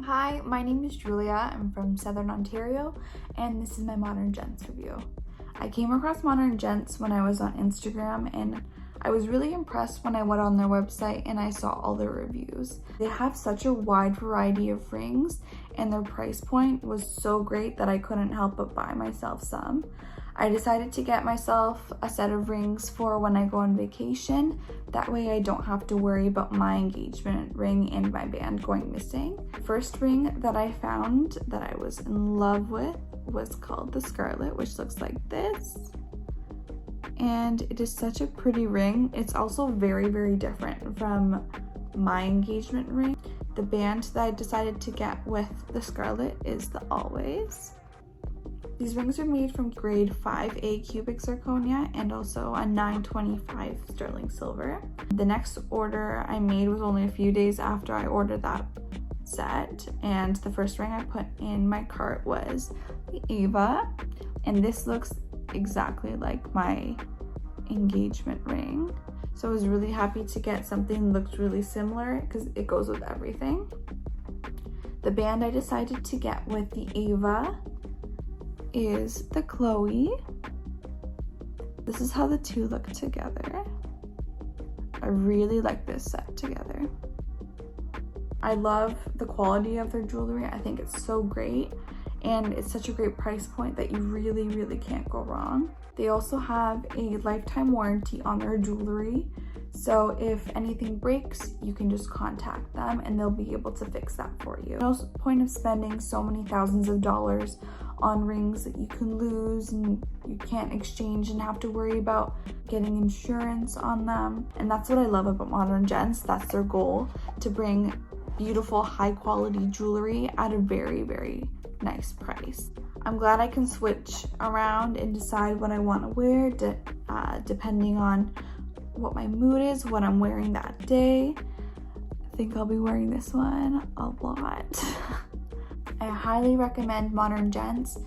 Hi, my name is Julia. I'm from Southern Ontario, and this is my Modern Gents review. I came across Modern Gents when I was on Instagram, and I was really impressed when I went on their website and I saw all their reviews. They have such a wide variety of rings, and their price point was so great that I couldn't help but buy myself some. I decided to get myself a set of rings for when I go on vacation. That way I don't have to worry about my engagement ring and my band going missing. First ring that I found that I was in love with was called the Scarlet, which looks like this. And it is such a pretty ring. It's also very, very different from my engagement ring. The band that I decided to get with the Scarlet is the Always. These rings are made from grade 5A cubic zirconia and also a 925 sterling silver. The next order I made was only a few days after I ordered that set, and the first ring I put in my cart was the Ava, and this looks exactly like my engagement ring. So I was really happy to get something that looks really similar because it goes with everything. The band I decided to get with the Ava is the Chloe. This is how the two look together. I really like this set together. I love the quality of their jewelry. I think it's so great, and it's such a great price point that you really can't go wrong. They also have a lifetime warranty on their jewelry, so if anything breaks, you can just contact them and they'll be able to fix that for you. No point of spending so many thousands of dollars on rings that you can lose and you can't exchange and have to worry about getting insurance on them. And that's what I love about Modern Gents. That's their goal, to bring beautiful, high quality jewelry at a very nice price. I'm glad I can switch around and decide what I want to wear depending on what my mood is, what I'm wearing that day. I think I'll be wearing this one a lot. I highly recommend Modern Gents.